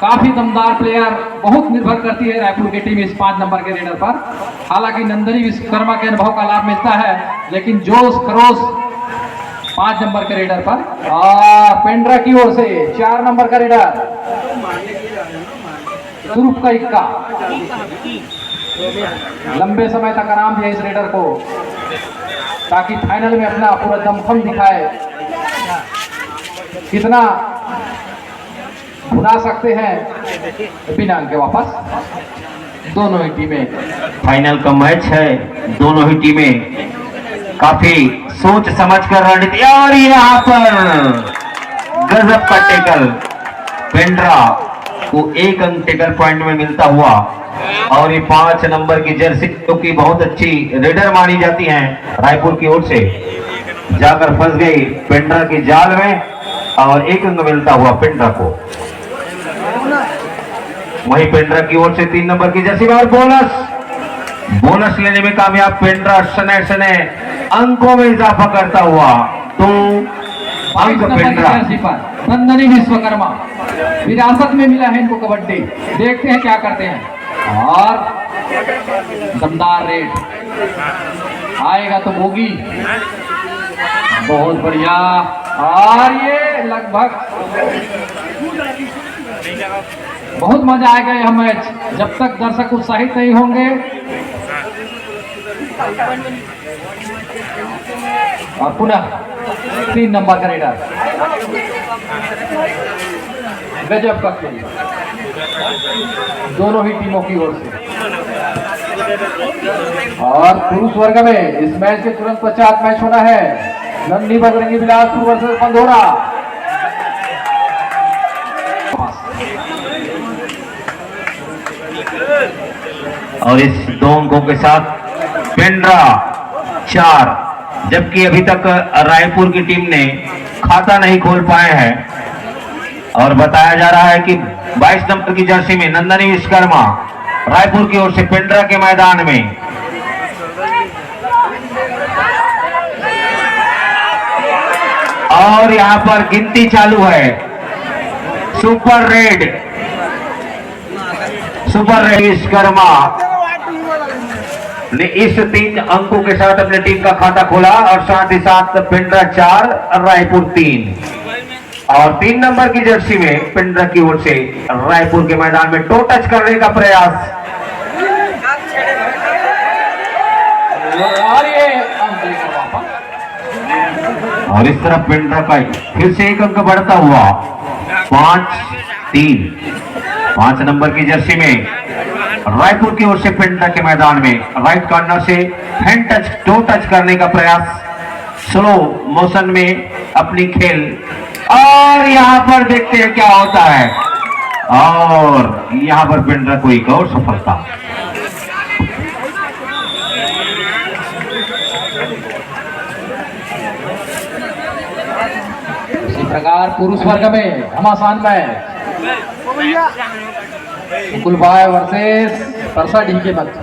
काफी दमदार प्लेयर, बहुत निर्भर करती है रायपुर की टीम इस 5 नंबर के रेडर पर। हालांकि नंदनी विश्वकर्मा के अनुभव का लाभ मिलता है, लेकिन जोश खरोश 5 नंबर के रेडर पर। और पेंड्रा की ओर से 4 नंबर का रेडर तुरुप का इक्का, लंबे समय तक आराम दिया इस रेडर को, ताकि फाइनल में अपना पूरा दमखम दिखाए। कितना भुना सकते हैं बिना अंक के वापस। दोनों ही टीमें, फाइनल का मैच है, दोनों ही टीमें काफी सोच समझ कर रणनीति। और यहाँ पर गजब का टेकल, पेंड्रा को 1 अंक टेकल पॉइंट में मिलता हुआ। और ये 5 नंबर की जर्सी जो कि बहुत अच्छी रेडर मानी जाती हैं रायपुर की ओर से, जाकर फंस गई पेंड्रा की जाल में और 1 अंक मिलता हुआ पेंड्रा को। वहीं पेंड्रा की ओर से 3 नंबर की जर्सी और बोनस लेने में कामयाब पेंड्रा। शनै शनै अंकों में इजाफा करता हुआ 2 अंक पेंड्रा। नंदनी विश्वकर्मा विरासत में मिला है इनको कबड्डी, देखते हैं क्या करते हैं। और दमदार रेड आएगा तो बोगी, बहुत बढ़िया। और ये लगभग बहुत मजा आएगा यह मैच जब तक दर्शक उत्साहित नहीं होंगे। और पुनः 3 नंबर का रेडर, गजब का खेल दोनों ही टीमों की ओर से। और पुरुष वर्ग में इस मैच के तुरंत पश्चात मैच होना है नन्ही बजरंगी बिलासपुर वर्सेस पंधोरा। और इस 2 अंकों के साथ पेंड्रा 4, जबकि अभी तक रायपुर की टीम ने खाता नहीं खोल पाए हैं। और बताया जा रहा है कि 22 नंबर की जर्सी में नंदनी विश्वकर्मा रायपुर की ओर से पेंड्रा के मैदान में। और यहां पर गिनती चालू है। सुपर रेड विश्वकर्मा ने इस 3 अंकों के साथ अपने टीम का खाता खोला और साथ ही साथ पेंड्रा 4 रायपुर 3। और 3 नंबर की जर्सी में पेंड्रा की ओर से रायपुर के मैदान में टो टच करने का प्रयास। और इस तरफ पेंड्रा का फिर से 1 अंक बढ़ता हुआ 5-3। 5 नंबर की जर्सी में रायपुर की ओर से पेंड्रा के मैदान में राइट कॉर्नर से हैंड टच टो टच करने का प्रयास, स्लो मोशन में अपनी खेल। और यहां पर देखते हैं क्या होता है। और यहां पर पेंड्रा को एक और सफलता। इसी प्रकार पुरुष वर्ग में घमासान मैच मुकुल भाई वर्सेस परसा डी के मत।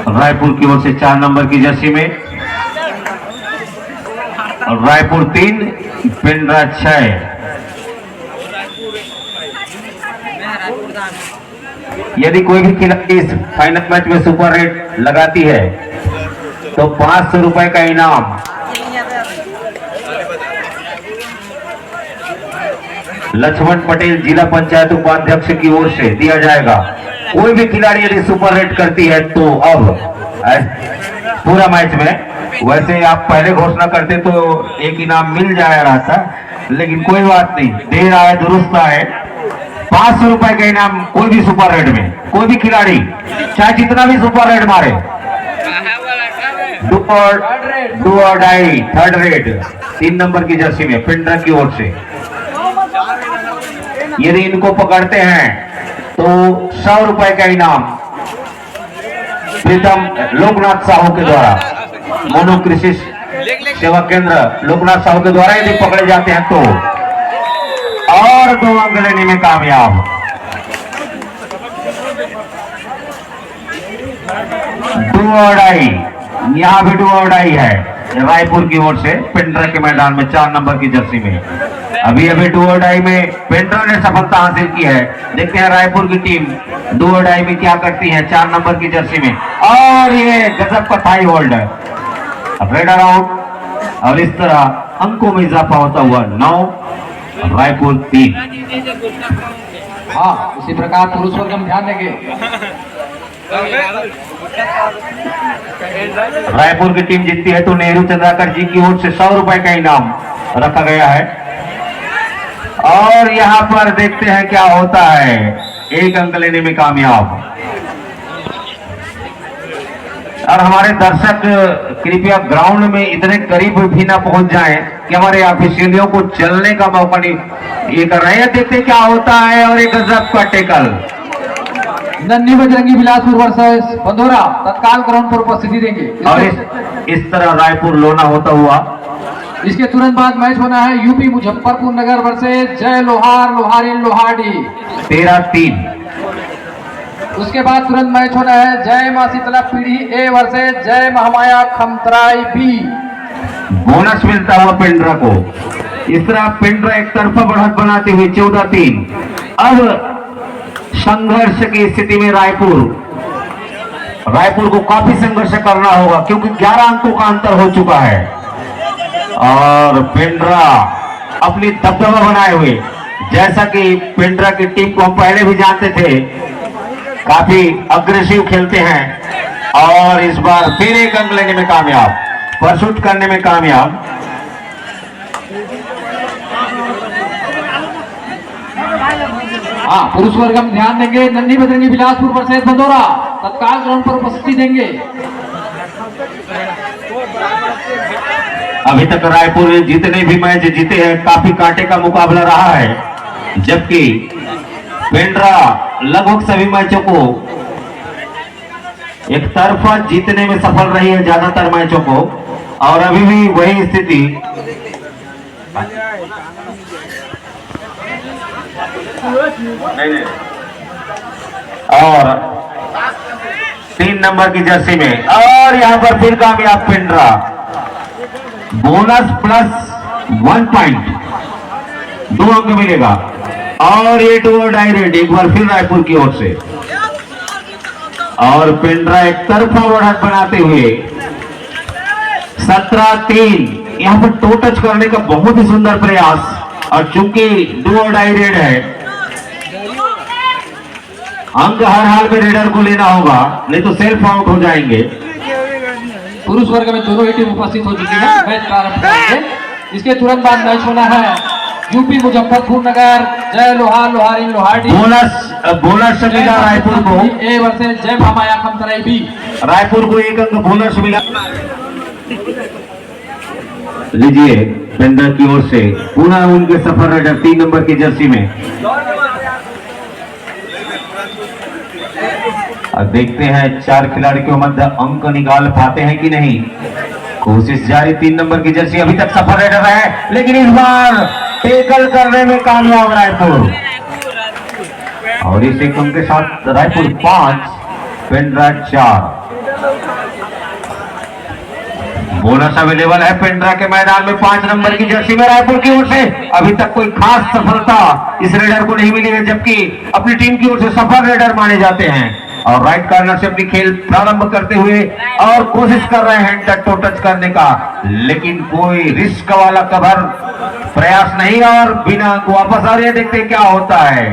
रायपुर की ओर से 4 नंबर की जर्सी में रायपुर 3 पेंड्रा 6। यदि कोई भी खिलाड़ी इस फाइनल मैच में सुपर रेड लगाती है तो 500 रुपए का इनाम लक्ष्मण पटेल जिला पंचायत उपाध्यक्ष की ओर से दिया जाएगा। कोई भी खिलाड़ी यदि सुपर रेड करती है तो अब पूरा मैच में, वैसे आप पहले घोषणा करते तो एक इनाम मिल जाया रहा था, लेकिन कोई बात नहीं, देर आए दुरुस्त आए। 500 रुपए का इनाम कोई भी सुपर रेड में, कोई भी खिलाड़ी चाहे जितना भी सुपर रेड मारे, डू और डाई थर्ड रेड 3 नंबर की जर्सी में पेंड्रा की ओर से। यदि इनको पकड़ते हैं तो 100 रुपए का इनाम प्रीतम लोकनाथ साहू के द्वारा, मोनो कृषि सेवा केंद्र लोकनाथ साहू के द्वारा यदि पकड़े जाते हैं तो और 2 अंक लेने में कामयाब। डू और डाई, यहाँ भी डू और डाई है रायपुर की ओर से पेंड्रा के मैदान में 4 नंबर की जर्सी में। अभी डू और डाई में पेंड्रा ने सफलता हासिल की है। देखते हैं रायपुर की टीम डू और डाई में क्या करती है 4 नंबर की जर्सी में। और ये गजब का थाई होल्ड है, रेडर आउट। और इस तरह अंकों में इजाफा होता हुआ 9 रायपुर 3। हाँ, इसी प्रकार पुरुष वर्ग हम ध्यान देंगे। रायपुर की टीम जीतती है तो नेहरू चंद्राकर जी की ओर से 100 रुपए का इनाम रखा गया है। और यहाँ पर देखते हैं क्या होता है, 1 अंक लेने में कामयाब। और हमारे दर्शक कृपया ग्राउंड में इतने करीब भी ना पहुंच जाएं कि हमारे ऑफिशियलियों को चलने का मौका नहीं ये कर रहे हैं। देखते क्या होता है। और एक गजब का टेकल, नन्ही बजरंगी बिलासपुर वर्सेस बंदोरा तत्काल ग्राउंड पर उपस्थिति देंगे। और इस तरह रायपुर लोना होता हुआ इसके तुरंत बाद मैच होना है यूपी मुजफ्फरपुर नगर वर्सेस जय लोहार लोहारिन लोहारडी 13-3। उसके बाद तुरंत मैच होना है जय मां शीतला पीढ़ी ए वर्सेस जय महामाया खमतराई बी। बोनस मिलता हुआ पेंड्रा को। इस तरह पेंड्रा एक तरफा बढ़त बनाते हुए 14-3। अब संघर्ष की स्थिति में रायपुर को काफी संघर्ष करना होगा क्योंकि 11 अंकों का अंतर हो चुका है। और पेंड्रा अपनी दबदबा बनाए हुए, जैसा कि पेंड्रा की टीम को हम पहले भी जानते थे, काफी अग्रेसिव खेलते हैं। और इस बार फिर 1 अंक लेने में कामयाब, परसूट करने में कामयाब। हाँ, पुरुष वर्ग हम ध्यान देंगे। नन्ही बजरंगी बिलासपुर वर्सेस बंदोरा तत्काल ग्राउंड पर उपस्थिति देंगे। अभी तक रायपुर ने जितने भी मैच जीते हैं काफी कांटे का मुकाबला रहा है, जबकि पेंड्रा लगभग सभी मैचों को एक तरफा जीतने में सफल रही है, ज्यादातर मैचों को। और अभी भी वही स्थिति। और 3 नंबर की जर्सी में, और यहां पर फिर कामयाब पेंड्रा। बोनस प्लस 1 पॉइंट, 2 अंक मिलेगा। और ये डू और डाई रेड एक बार फिर रायपुर की ओर से। और पेंड्रा एक तरफा बढ़त बनाते हुए 17-3। यहां पर टो टच करने का बहुत ही सुंदर प्रयास। और चूंकि डू और डाई रेड है, अंक हर हाल में रेडर को लेना होगा, नहीं तो सेल्फ आउट हो जाएंगे। पुरुष वर्ग में दोनों ही टीम उपस्थित हो चुकी है। मैच प्रारंभ करेंगे। इसके तुरंत बाद मैच होना है यूपी मुजफ्फरपुर नगर जय लोहार लोहारिन लोहारडी। बोनस मिला रायपुर को ए वर्सेस जय महामाया खमतराई बी। रायपुर को 1 अंक बोनस मिला। लीजिए पेंड्रा की ओर से पुनः उनके सफर रेडर 3 नंबर की जर्सी में। अब देखते हैं 4 खिलाड़ी के मध्य अंक निकाल पाते हैं कि नहीं। कोशिश जारी। 3 नंबर की जर्सी अभी तक सफर रेडर है, लेकिन इस बार टेकल करने में कामयाब रायपुर। और इस 1 अंक के साथ रायपुर 5 पेंड्रा 4। बोनस अवेलेबल है पेंड्रा के मैदान में 5 नंबर की जर्सी में रायपुर की ओर से। अभी तक कोई खास सफलता इस रेडर को नहीं मिली है, जबकि अपनी टीम की ओर से सफल रेडर माने जाते हैं। और राइट कॉर्नर से अपनी खेल प्रारंभ करते हुए और कोशिश कर रहे हैं टो टच करने का, लेकिन कोई रिस्क वाला कवर प्रयास नहीं। और बिना वापस आ रही है। देखते क्या होता है।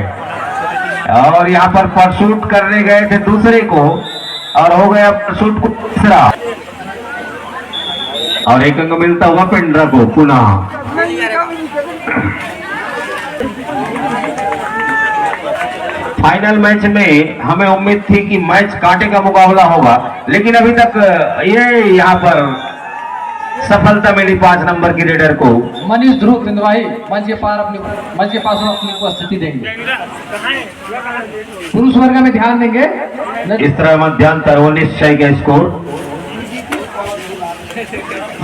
और यहाँ पर परसूट करने गए थे दूसरे को और हो गया परसूट को तीसरा। और 1 अंक मिलता हुआ पेंड्रा को पुनः। फाइनल मैच में हमें उम्मीद थी कि मैच कांटे का मुकाबला होगा, लेकिन अभी तक ये यहाँ पर सफलता मिली 5 नंबर की रेडर को। मनीष ध्रुव बिंदवाई मंच के पास अपनी उपस्थिति देंगे। पुरुष वर्ग में ध्यान देंगे। इस तरह मध्यांतर 19 का score.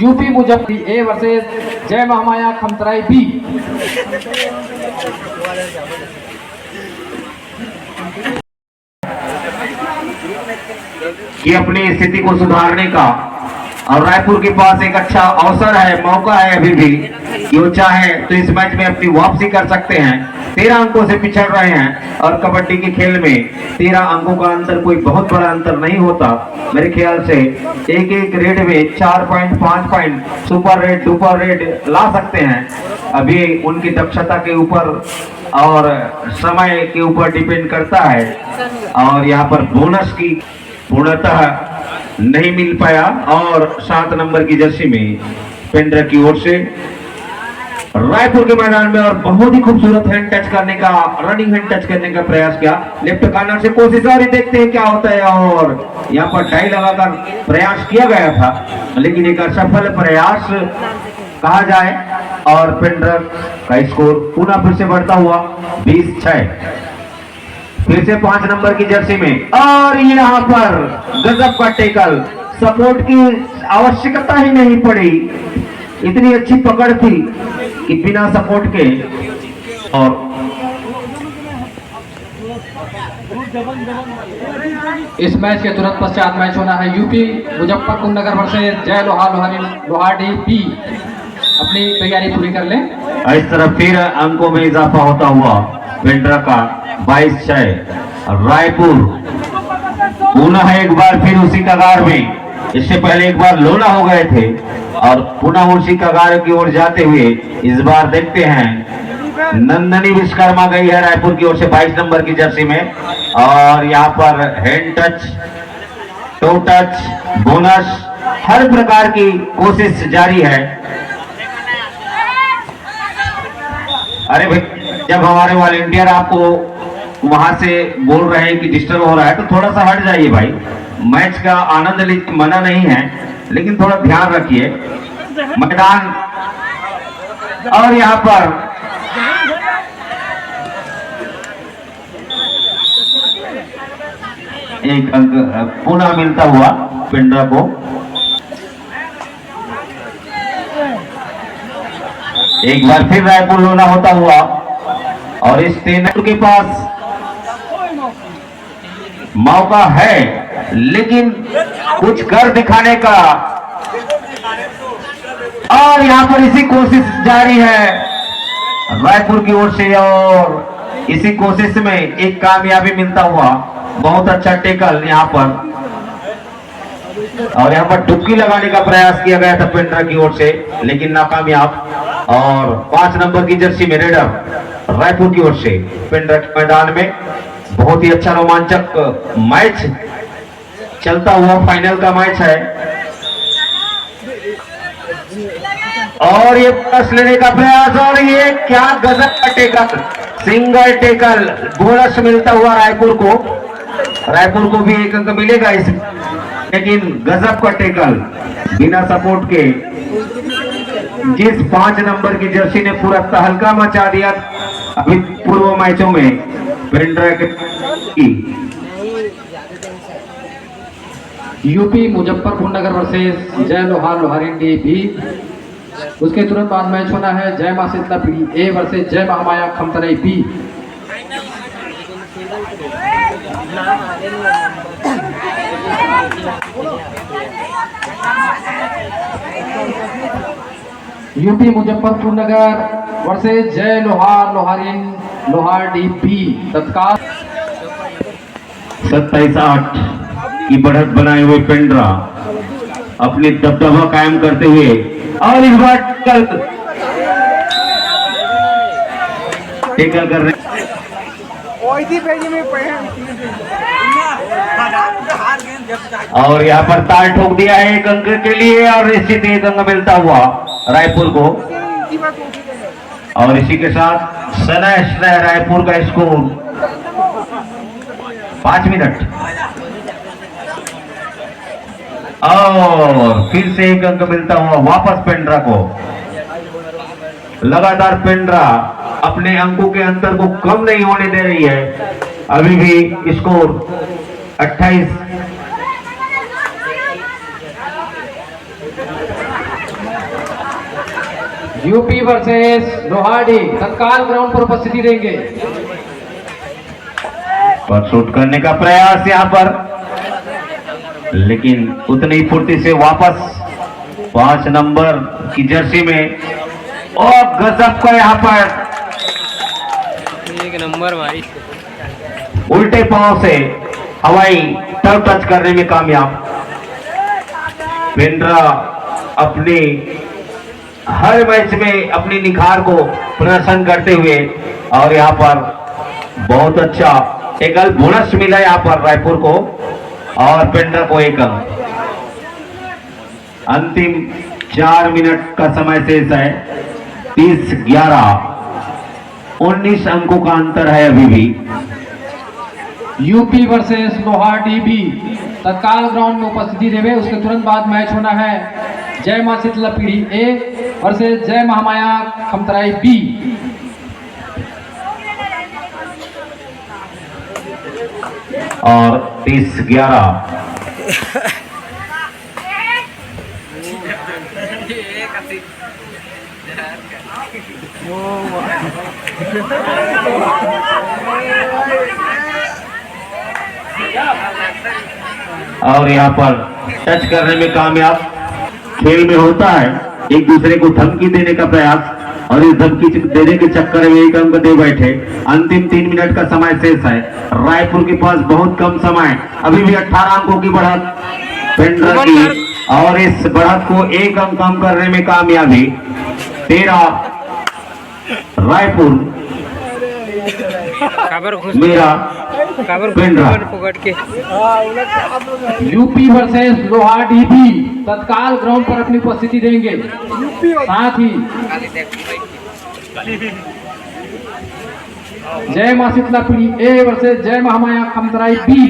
UP Muzaffarpur A versus जय महामाया खमतराई बी। कि अपनी स्थिति को सुधारने का, और रायपुर के पास एक अच्छा अवसर है, मौका है अभी भी कि वो चाहे तो इस मैच में अपनी वापसी कर सकते हैं। 13 अंकों से पिछड़ रहे हैं और कबड्डी के खेल में 13 अंकों का अंतर कोई बहुत बड़ा अंतर नहीं होता। मेरे ख्याल से एक एक रेड में 4 point 5 point super raid duper raid ला सकते हैं। अभी उनकी दक्षता के ऊपर और समय के ऊपर डिपेंड करता है, और यहाँ पर बोनस की पूर्णतः नहीं मिल पाया। और 7 नंबर की जर्सी में पेंड्रा की ओर से रायपुर के मैदान में और बहुत ही खूबसूरत हैंड टच करने का, रनिंग हैंड टच करने का प्रयास किया। लेफ्ट कॉर्नर से कोशिश, और देखते हैं क्या होता है। और यहाँ पर टाई लगाकर प्रयास किया गया था, लेकिन एक असफल प्रयास कहा जाए। और पेंड्रा का स्कोर पुनः फिर से बढ़ता हुआ 20-6। फिर से 5 नंबर की जर्सी में, और यहाँ पर गजब का टेकल, सपोर्ट की आवश्यकता ही नहीं पड़ी, इतनी अच्छी पकड़ थी कि बिना सपोर्ट के। और इस मैच के तुरंत पश्चात मैच होना है यूपी मुजफ्फरपुर नगर वर्सेस जय लोहारडी बी। अपनी तैयारी पूरी कर लें। इस तरफ फिर अंकों में इजाफा होता हुआ पेंड्रा का 22-6। रायपुर पुनः एक बार फिर उसी कगार में, इससे पहले एक बार लोना हो गए थे और पुनः उसी कगार की ओर जाते हुए इस बार देखते हैं नंदनी विश्वकर्मा गई है रायपुर की ओर से 22 नंबर की जर्सी में। और यहाँ पर hand touch, toe touch, bonus, हर प्रकार की कोशिश जारी है। अरे भाई, जब हमारे वॉलंटियर आपको वहां से बोल रहे हैं कि डिस्टर्ब हो रहा है तो थोड़ा सा हट जाइए भाई। मैच का आनंद लेने मना नहीं है, लेकिन थोड़ा ध्यान रखिए मैदान। और यहाँ पर एक अंक पुनः मिलता हुआ पेंड्रा को। एक बार फिर रायपुर लोना होता हुआ, और इस तेनर के पास मौका है लेकिन कुछ कर दिखाने का, और यहां पर इसी कोशिश जारी है रायपुर की ओर से। और इसी कोशिश में एक कामयाबी मिलता हुआ, बहुत अच्छा टेकल यहां पर, और यहां पर डुबकी लगाने का प्रयास किया गया था पेंड्रा की ओर से, लेकिन नाकामयाब। और 5 नंबर की जर्सी में रेडर रायपुर की ओर से पेंड्रा के मैदान में बहुत ही अच्छा रोमांचक मैच चलता हुआ फाइनल का मैच है। और ये प्लस लेने का प्रयास, और ये क्या गजब का टेकल, सिंगल टेकल, बोनस मिलता हुआ रायपुर को। रायपुर को भी एक अंक मिलेगा इस, लेकिन गजब का टेकल बिना सपोर्ट के, जिस 5 नंबर की जर्सी ने पूरा तहलका मचा दिया अभी पूर्व मैचों में पेंड्रा की। यूपी मुजफ्फरपुर नगर वर्सेस जय लोहारडी बी। उसके तुरंत बाद मैच होना है जय मां शीतला पीढ़ी ए वर्सेस जय महामाया खमतराई बी। यूपी मुजफ्फरपुर नगर वर्सेस जय लोहारडी बी। तत्काल 27-8 की बढ़त बनाए हुए पेंड्रा अपनी दबदबा कायम करते हुए, और इस बार टेकल कर रहे। और यहाँ पर ताल ठोक दिया है एक अंक के लिए, और निश्चित एक अंक मिलता हुआ रायपुर को। और इसी के साथ सनैश रायपुर का स्कोर 5 मिनट। और फिर से एक अंक मिलता हुआ वापस पेंड्रा को। लगातार पेंड्रा अपने अंकों के अंतर को कम नहीं होने दे रही है। अभी भी स्कोर 28। यूपी वर्सेस लोहारडी तत्काल ग्राउंड पर उपस्थिति देंगे। पर शूट करने का प्रयास यहाँ पर लेकिन उतनी फुर्ती से वापस 5 नंबर की जर्सी में, और गजब का यहाँ पर एक नंबर भाई। उल्टे पांव से हवाई तल टच करने में कामयाब। पेंड्रा अपने हर मैच में अपनी निखार को प्रदर्शन करते हुए, और यहाँ पर बहुत अच्छा एक अंक बोनस मिला यहाँ पर रायपुर को, और पेंड्रा को 1 अंक। अंतिम 4 मिनट का समय शेष है। 30-11, 19 अंकों का अंतर है अभी भी। यूपी वर्सेस लोहार डीबी तत्काल ग्राउंड में उपस्थिति देवे, उसके तुरंत बाद मैच होना है जय मां शीतला पीढ़ी ए वर्सेस जय महामाया खमतराई बी। और 30-11 और यहाँ पर टच करने में कामयाब। खेल में होता है एक दूसरे को धमकी देने का प्रयास, और इस धमकी देने के चक्कर में 1 अंक दे बैठे। अंतिम 3 मिनट का समय शेष है। रायपुर के पास बहुत कम समय, अभी भी 18 अंकों की बढ़त पेंड्रा की, और इस बढ़त को 1 अंक कम करने में कामयाबी। 13 रायपुर मेरा पेंड्रा। पकड़ के यूपी वर्सेस लोहार डीबी तत्काल ग्राउंड पर अपनी उपस्थिति देंगे। साथ ही जय मां शीतला पीढ़ी ए वर्सेस जय महामाया खमतराई बी,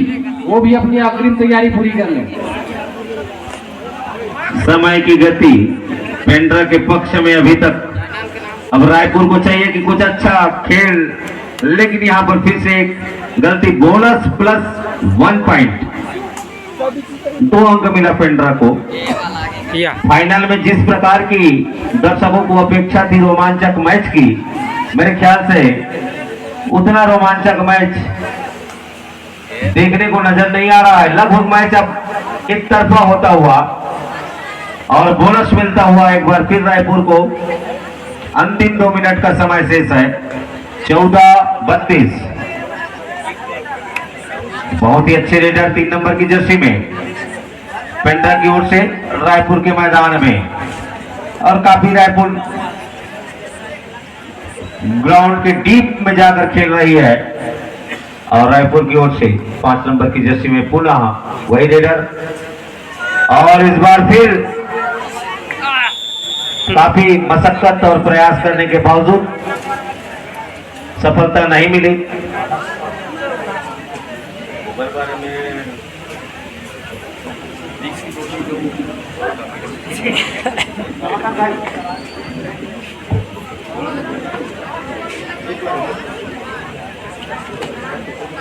वो भी अपनी अग्रिम तैयारी पूरी कर लें। समय की गति पेंड्रा के पक्ष में अभी तक। अब रायपुर को चाहिए कि कुछ अच्छा खेल, लेकिन यहाँ पर फिर से एक गलती। बोनस प्लस 1 पॉइंट, 2 अंक मिला पेंड्रा को। फाइनल में जिस प्रकार की दर्शकों को अपेक्षा थी रोमांचक मैच की, मेरे ख्याल से उतना रोमांचक मैच देखने को नजर नहीं आ रहा है। लगभग मैच अब एक तरफा होता हुआ, और बोनस मिलता हुआ एक बार फिर रायपुर को। अंतिम 2 मिनट का समय शेष है। 14-32, बहुत ही अच्छे रेडर 3 नंबर की जर्सी में पेंड्रा की ओर से रायपुर के मैदान में, और काफी रायपुर ग्राउंड के डीप में जाकर खेल रही है। और रायपुर की ओर से 5 नंबर की जर्सी में पुनः वही रेडर, और इस बार फिर काफी मशक्कत और प्रयास करने के बावजूद सफलता नहीं मिली।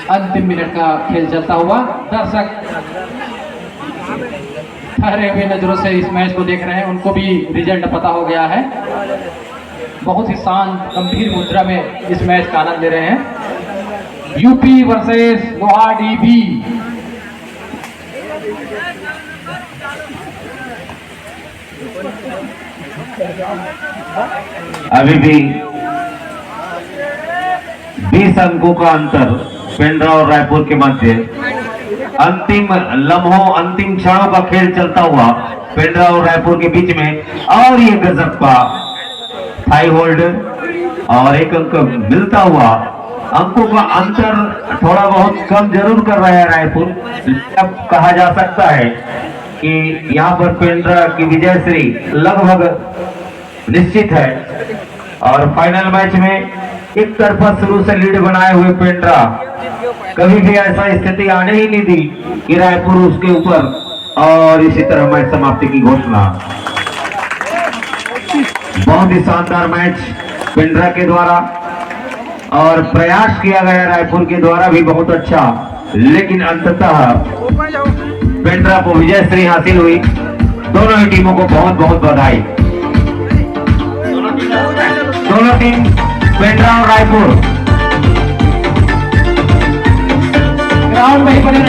अंतिम मिनट का खेल चलता हुआ, दर्शक ठहरे हुए नजरों से इस मैच को देख रहे हैं, उनको भी रिजल्ट पता हो गया है। बहुत ही शांत गंभीर मुद्रा में इस मैच का आनंद ले रहे हैं। यूपी वर्सेस लोहार डीबी। अभी भी 20 अंकों का अंतर पेंड्रा और रायपुर के मध्य। अंतिम लम्हों, अंतिम क्षणों का खेल चलता हुआ पेंड्रा और रायपुर के बीच में, और ये गजब का थाई होल्ड, और 1 अंक मिलता हुआ। अंकों का अंतर थोड़ा बहुत कम जरूर कर रहा है रायपुर। अब कहा जा सकता है कि यहाँ पर पेंड्रा की विजयश्री लगभग निश्चित है, और फाइनल मैच में एक तरफा शुरू से लीड बनाए हुए पेंड्रा कभी भी ऐसा स्थिति आने ही नहीं दी कि रायपुर उसके ऊपर, और इसी तरह मैच समाप्ति की घोषणा। बहुत ही शानदार मैच पेंड्रा के द्वारा, और प्रयास किया गया रायपुर के द्वारा भी बहुत अच्छा, लेकिन अंततः पेंड्रा को विजयश्री हासिल हुई। दोनों ही टीमों को बहुत बहुत बधाई। दोनों टीम पेंड्रा और रायपुर ग्राउंड में ही बने